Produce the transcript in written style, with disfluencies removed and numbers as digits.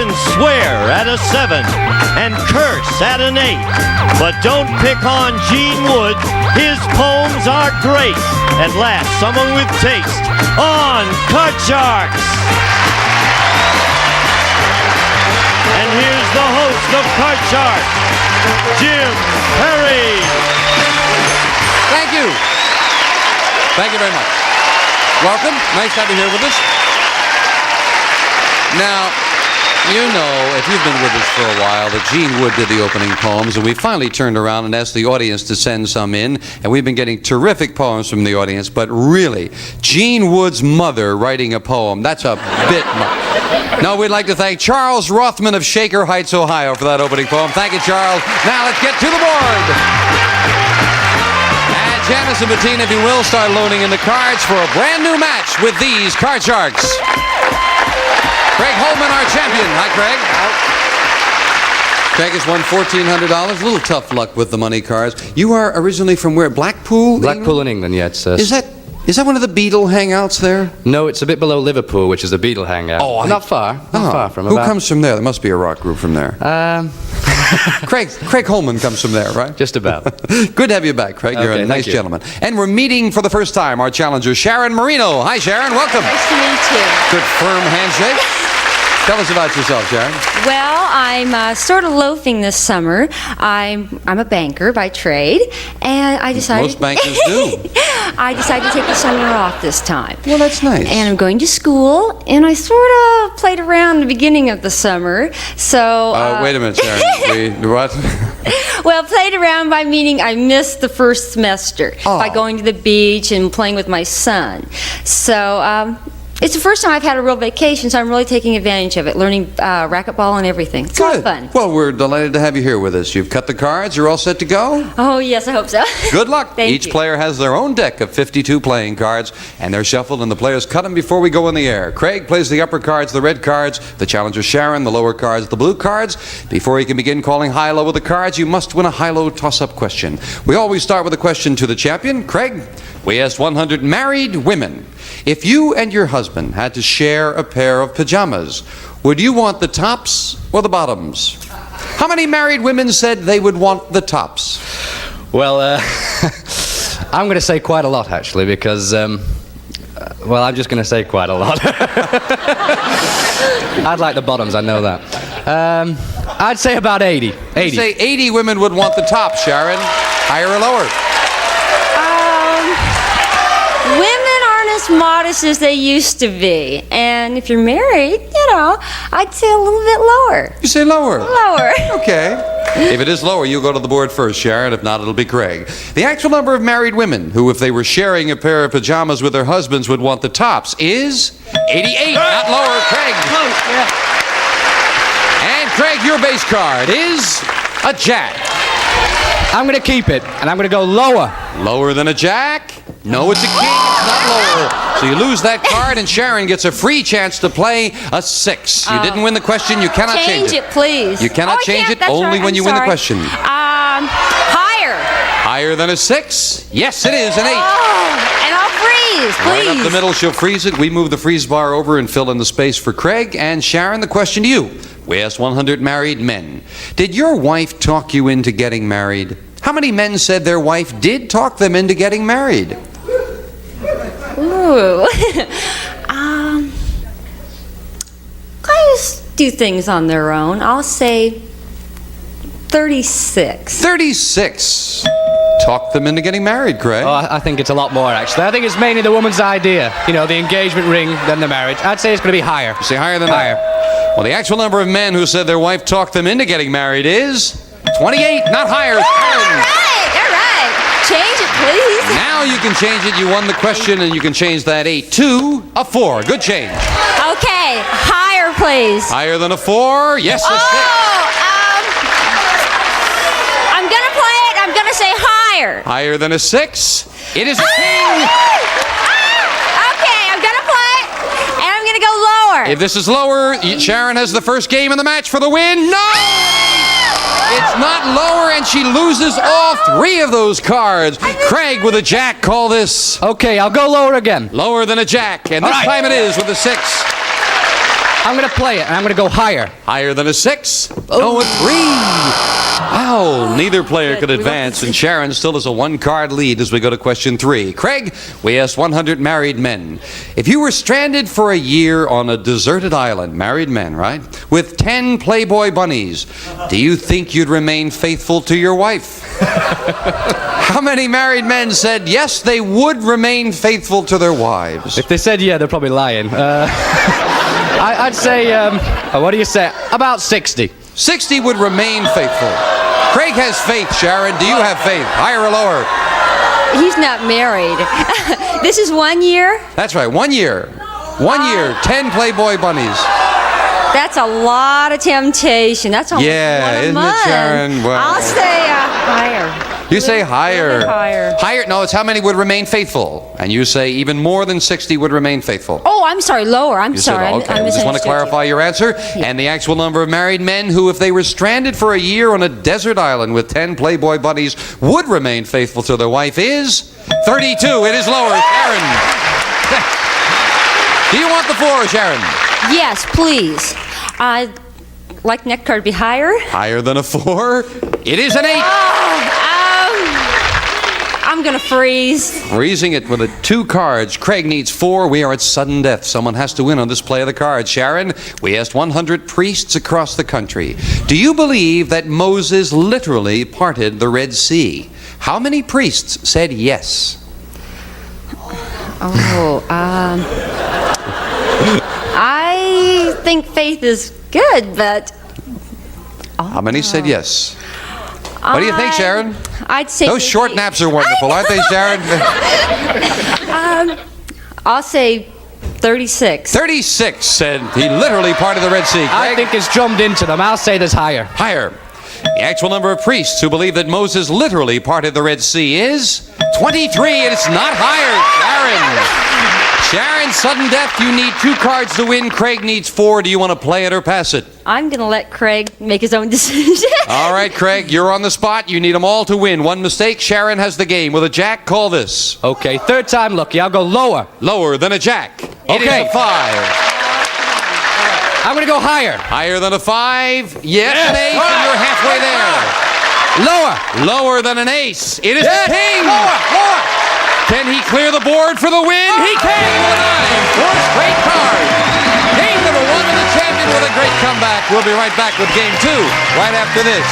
can swear at a 7 and curse at an 8, but don't pick on Gene Wood. His poems are great. At last, someone with taste on Card Sharks. And here's the host of Card Sharks, Jim Perry. Thank you. Thank you very much. Welcome. Nice to have you here with us. Now, you know, if you've been with us for a while, that Gene Wood did the opening poems, and we finally turned around and asked the audience to send some in, and we've been getting terrific poems from the audience, but really, Gene Wood's mother writing a poem, that's a bit much. No, we'd like to thank Charles Rothman of Shaker Heights, Ohio, for that opening poem. Thank you, Charles. Now let's get to the board. And Janice and Bettina, if you will, start loading in the cards for a brand new match with these Card Sharks. Craig Holman, our champion. Hi, Craig. Craig has won $1,400. A little tough luck with the money cards. You are originally from where? Blackpool? Blackpool in England, yeah. It's, Is that one of the Beatle hangouts there? No, it's a bit below Liverpool, which is a Beatle hangout. Oh, not far. Not far from. Who comes from there? There must be a rock group from there. Craig Holman comes from there, right? Just about. Good to have you back, Craig. You're a nice gentleman. And we're meeting for the first time our challenger, Sharon Marino. Hi, Sharon. Welcome. Nice to meet you. Good firm handshake. Tell us about yourself, Sharon. Well, I'm sort of loafing this summer. I'm a banker by trade, and I decided... Most bankers do. I decided to take the summer off this time. Well, that's nice. And I'm going to school, and I sort of played around in the beginning of the summer, so... Wait a minute, Sharon. What? Well, played around by meaning I missed the first semester by going to the beach and playing with my son. So, it's the first time I've had a real vacation, so I'm really taking advantage of it, learning racquetball and everything. It's a lot of fun. Well, we're delighted to have you here with us. You've cut the cards. You're all set to go? Oh, yes, I hope so. Good luck. Thank Each you. player has their own deck of 52 playing cards, and they're shuffled, and the players cut them before we go in the air. Craig plays the upper cards, the red cards, the challenger Sharon, the lower cards, the blue cards. Before you can begin calling high-low with the cards, you must win a high-low toss-up question. We always start with a question to the champion. Craig, we asked 100 married women, if you and your husband had to share a pair of pajamas, would you want the tops or the bottoms? How many married women said they would want the tops? Well, I'm going to say quite a lot, actually, because, well, I'm just going to say quite a lot. I'd like the bottoms, I know that. I'd say about 80. 80. You say 80 women would want the tops, Sharon. Higher or lower? Women aren't as modest as they used to be. And if you're married, you know, I'd say a little bit lower. You say lower? Lower. Okay. If it is lower, you go to the board first, Sharon. If not, it'll be Craig. The actual number of married women who, if they were sharing a pair of pajamas with their husbands, would want the tops is 88. Not lower, Craig. And Craig, your base card is a jack. I'm going to keep it, and I'm going to go lower. Lower than a jack? No, it's a king. It's not lower. So you lose that card, and Sharon gets a free chance to play a 6. You didn't win the question. You cannot change it. Change it, please. You cannot change it. That's Only right. when you win the question. Higher. Higher than a 6? Yes, it is an 8. Oh, and I'll freeze, please. Right up the middle, she'll freeze it. We move the freeze bar over and fill in the space for Craig. And Sharon, the question to you. We asked 100 married men. Did your wife talk you into getting married? How many men said their wife did talk them into getting married? Ooh. Guys do things on their own. I'll say 36. 36. Talk them into getting married, Craig. Oh, I think it's a lot more, actually. I think it's mainly the woman's idea. You know, the engagement ring, then the marriage. I'd say it's going to be higher. You say higher than that? Higher. Well, the actual number of men who said their wife talked them into getting married is 28, not higher. All right. Change it, please. Now you can change it. You won the question, and you can change that 8 to a 4. Good change. Okay, higher, please. Higher than a 4? Yes, a 6. I'm gonna play it. I'm gonna say higher. Higher than a 6? It is a king. Okay, I'm gonna play it, and I'm gonna go lower. If this is lower, Sharon has the first game in the match for the win. No! It's not lower, and she loses all 3 of those cards. Craig with a jack, call this. Okay, I'll go lower again. Lower than a jack, and this time it is with a 6. I'm going to play it, and I'm going to go higher. Higher than a 6. Oh, a 3. Wow, neither player could advance, and Sharon still has a 1-card lead as we go to question 3. Craig, we asked 100 married men. If you were stranded for a year on a deserted island, married men, right, with 10 Playboy bunnies, do you think you'd remain faithful to your wife? How many married men said yes, they would remain faithful to their wives? If they said yeah, they're probably lying. I'd say, what do you say? About 60. 60 would remain faithful. Craig has faith, Sharon. Do you have faith? Higher or lower? He's not married. This is 1 year? That's right, 1 year. 1 year, 10 Playboy bunnies. That's a lot of temptation. That's almost one a isn't month. it, Sharon? Well, I'll say higher. You say higher. Higher. Higher? No, it's how many would remain faithful. And you say even more than 60 would remain faithful. Oh, I'm sorry, lower. I'm You sorry. said, okay. I I just want to clarify your answer. And the actual number of married men who, if they were stranded for a year on a desert island with 10 Playboy buddies, would remain faithful to their wife is 32. It is lower. Sharon. Do you want the floor, Sharon? Yes, please. I'd like next card to be higher. Higher than a 4? It is an 8. I'm going to freeze. Freezing it with 2 cards. Craig needs 4. We are at sudden death. Someone has to win on this play of the cards. Sharon, we asked 100 priests across the country. Do you believe that Moses literally parted the Red Sea? How many priests said yes? I think faith is good, but... How many said yes? What do you think, Sharon? I'd say... Those short naps are wonderful, aren't they, Sharon? I'll say 36. 36 said he literally parted the Red Sea. I Craig? think it's drummed into them. I'll say there's higher. Higher. The actual number of priests who believe that Moses literally parted the Red Sea is 23, and it's not higher. Sharon, sudden death, you need 2 cards to win. Craig needs 4. Do you want to play it or pass it? I'm going to let Craig make his own decision. All right, Craig, you're on the spot. You need them all to win. One mistake, Sharon has the game. With a jack, call this. Okay, 3rd time lucky. I'll go lower. Lower than a jack. It is Okay. a 5. I'm going to go higher. Higher than a 5. Yes, an 8, and you're halfway there. Lower. Lower than an ace. It is Yes. a king. Lower. Can he clear the board for the win? He can with a 9. 4 straight cards. Game number 1 of the champion with a great comeback. We'll be right back with game 2 right after this.